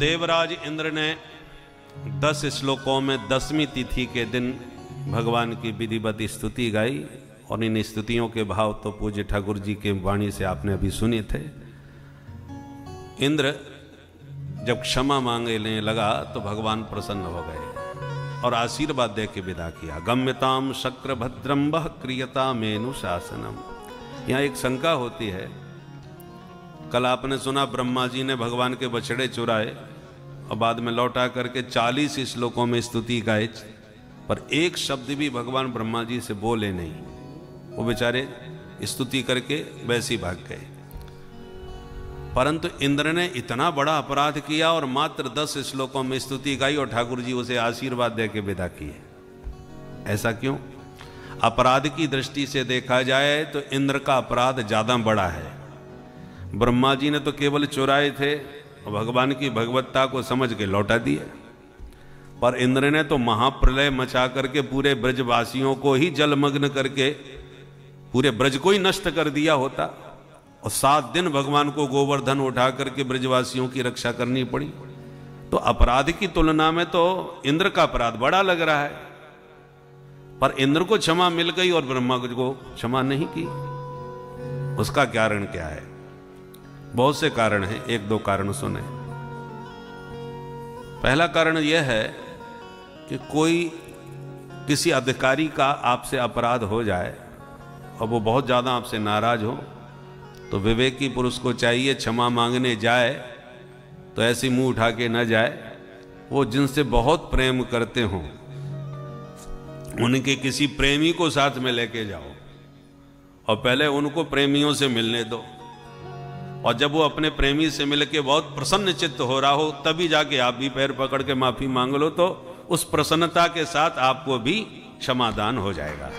देवराज इंद्र ने 10 श्लोकों में 10वीं तिथि के दिन भगवान की विधिवत स्तुति गाई, और इन स्तुतियों के भाव तो पूज्य ठाकुर जी के वाणी से आपने अभी सुने थे। इंद्र जब क्षमा मांगने लगा तो भगवान प्रसन्न हो गए और आशीर्वाद दे के विदा किया। गम्यताम शक्र भद्रम वह क्रियता मेनु शासनम। यहाँ एक शंका होती है, कल आपने सुना ब्रह्मा जी ने भगवान के बछड़े चुराए और बाद में लौटा करके 40 श्लोकों में स्तुति गाई, पर एक शब्द भी भगवान ब्रह्मा जी से बोले नहीं। वो बेचारे स्तुति करके वैसे ही भाग गए। परंतु इंद्र ने इतना बड़ा अपराध किया और मात्र 10 श्लोकों में स्तुति गाई और ठाकुर जी उसे आशीर्वाद दे के विदा किए। ऐसा क्यों? अपराध की दृष्टि से देखा जाए तो इंद्र का अपराध ज्यादा बड़ा है। ब्रह्मा जी ने तो केवल चुराए थे और भगवान की भगवत्ता को समझ के लौटा दिए, पर इंद्र ने तो महाप्रलय मचा करके पूरे ब्रजवासियों को ही जलमग्न करके पूरे ब्रज को ही नष्ट कर दिया होता, और 7 दिन भगवान को गोवर्धन उठा करके ब्रजवासियों की रक्षा करनी पड़ी। तो अपराध की तुलना में तो इंद्र का अपराध बड़ा लग रहा है, पर इंद्र को क्षमा मिल गई और ब्रह्मा को क्षमा नहीं की। उसका कारण क्या है? बहुत से कारण हैं, 1-2 कारण सुने। पहला कारण यह है कि कोई किसी अधिकारी का आपसे अपराध हो जाए और वो बहुत ज़्यादा आपसे नाराज हो, तो विवेकी पुरुष को चाहिए क्षमा मांगने जाए तो ऐसी मुंह उठा के न जाए। वो जिनसे बहुत प्रेम करते हों उनके किसी प्रेमी को साथ में लेके जाओ और पहले उनको प्रेमियों से मिलने दो, और जब वो अपने प्रेमी से मिलके बहुत प्रसन्न चित्त हो रहा हो तभी जाके आप भी पैर पकड़ के माफी मांग लो, तो उस प्रसन्नता के साथ आपको भी क्षमादान हो जाएगा।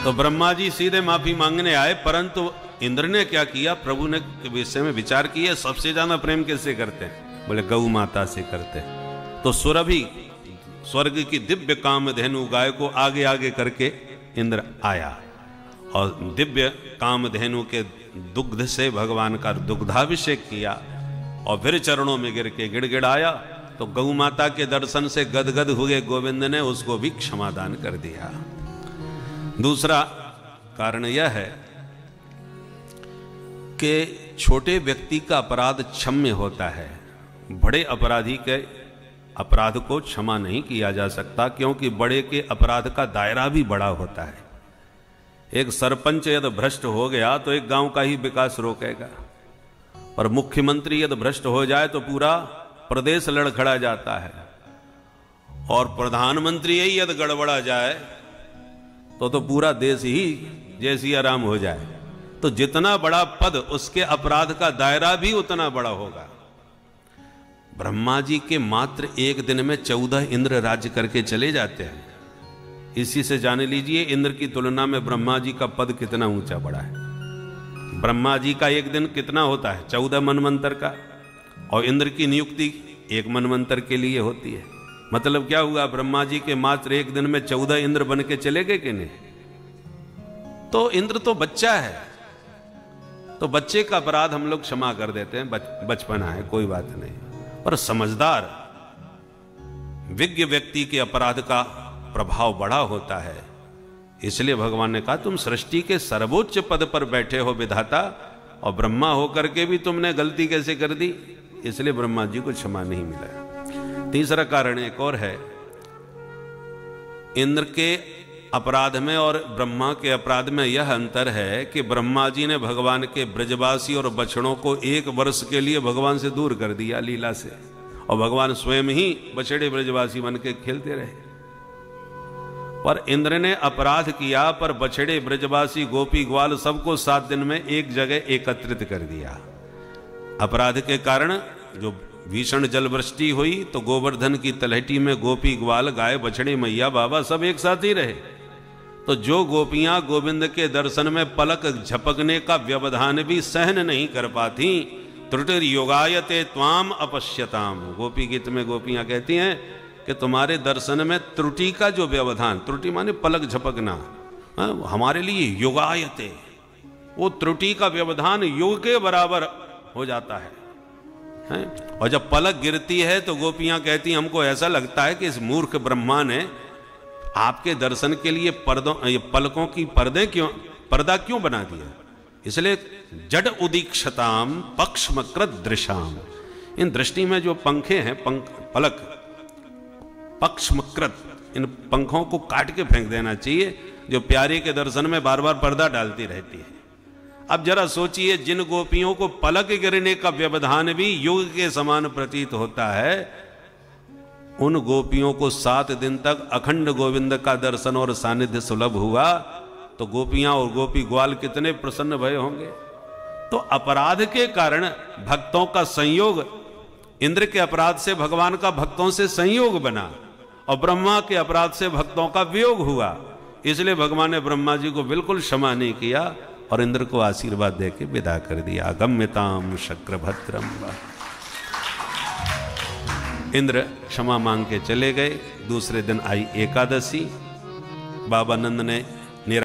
तो ब्रह्मा जी सीधे माफी मांगने आए, परंतु इंद्र ने क्या किया? प्रभु ने विषय में विचार किया, सबसे ज्यादा प्रेम किससे करते हैं? बोले गौ माता से करते हैं। तो सुरभि स्वर्ग की दिव्य कामधेनु गाय को आगे आगे करके इंद्र आया और दिव्य कामधेनु के दुग्ध से भगवान का दुग्धाभिषेक किया और फिर चरणों में गिर के गिड़गिड़ाया। तो गौ माता के दर्शन से गदगद हुए गोविंद ने उसको भी क्षमादान कर दिया। दूसरा कारण यह है कि छोटे व्यक्ति का अपराध क्षम्य होता है, बड़े अपराधी के अपराध को क्षमा नहीं किया जा सकता, क्योंकि बड़े के अपराध का दायरा भी बड़ा होता है। एक सरपंच यदि भ्रष्ट हो गया तो एक गांव का ही विकास रोकेगा, पर मुख्यमंत्री यदि भ्रष्ट हो जाए तो पूरा प्रदेश लड़खड़ा जाता है, और प्रधानमंत्री यही यदि गड़बड़ा जाए तो पूरा देश ही जैसी आराम हो जाए। तो जितना बड़ा पद उसके अपराध का दायरा भी उतना बड़ा होगा। ब्रह्मा जी के मात्र एक दिन में 14 इंद्र राज्य करके चले जाते हैं। इसी से जान लीजिए इंद्र की तुलना में ब्रह्मा जी का पद कितना ऊंचा बड़ा है। ब्रह्मा जी का एक दिन कितना होता है? 14 मनवंतर का, और इंद्र की नियुक्ति 1 मनवंतर के लिए होती है। मतलब क्या हुआ? ब्रह्मा जी के मात्र एक दिन में 14 इंद्र बन के चले गए कि नहीं? तो इंद्र तो बच्चा है, तो बच्चे का अपराध हम लोग क्षमा कर देते हैं, बचपना है कोई बात नहीं, पर समझदार विज्ञ व्यक्ति के अपराध का प्रभाव बड़ा होता है। इसलिए भगवान ने कहा तुम सृष्टि के सर्वोच्च पद पर बैठे हो विधाता, और ब्रह्मा होकर के भी तुमने गलती कैसे कर दी? इसलिए ब्रह्मा जी को क्षमा नहीं मिला। तीसरा कारण एक और है, इंद्र के अपराध में और ब्रह्मा के अपराध में यह अंतर है कि ब्रह्मा जी ने भगवान के ब्रजवासी और बछड़ों को 1 वर्ष के लिए भगवान से दूर कर दिया लीला से, और भगवान स्वयं ही बछड़े ब्रजवासी बन के खेलते रहे। पर इंद्र ने अपराध किया, पर बछड़े ब्रजवासी गोपी ग्वाल सबको 7 दिन में एक जगह एकत्रित कर दिया। अपराध के कारण जो भीषण जलवृष्टि हुई तो गोवर्धन की तलहटी में गोपी ग्वाल गाय बछड़े मैया बाबा सब एक साथ ही रहे। तो जो गोपियां गोविंद के दर्शन में पलक झपकने का व्यवधान भी सहन नहीं कर पाती, त्रुटिर योगायते त्वाम अपश्यताम। गोपी गीत में गोपियां कहती हैं कि तुम्हारे दर्शन में त्रुटि का जो व्यवधान, त्रुटि माने पलक झपकना, हमारे लिए योगायते, वो त्रुटि का व्यवधान योग के बराबर हो जाता है। हैं। और जब पलक गिरती है तो गोपियां कहती हमको ऐसा लगता है कि इस मूर्ख ब्रह्मा ने आपके दर्शन के लिए पलकों की पर्दा क्यों बना दिया। इसलिए जड उदीक्षताम पक्षमकृत दृशाम, इन दृष्टि में जो पंखे हैं पलक पक्षमकृत, इन पंखों को काट के फेंक देना चाहिए जो प्यारे के दर्शन में बार बार पर्दा डालती रहती है। अब जरा सोचिए, जिन गोपियों को पलक गिरने का व्यवधान भी युग के समान प्रतीत होता है, उन गोपियों को 7 दिन तक अखंड गोविंद का दर्शन और सानिध्य सुलभ हुआ, तो गोपियां और गोपी ग्वाल कितने प्रसन्न भय होंगे। तो अपराध के कारण भक्तों का संयोग, इंद्र के अपराध से भगवान का भक्तों से संयोग बना और ब्रह्मा के अपराध से भक्तों का वियोग हुआ। इसलिए भगवान ने ब्रह्मा जी को बिल्कुल क्षमा नहीं किया और इंद्र को आशीर्वाद देके विदा कर दिया। गम्यताम शक्रभद्रम। इंद्र क्षमा मांग के चले गए। दूसरे दिन आई एकादशी। बाबा नंद ने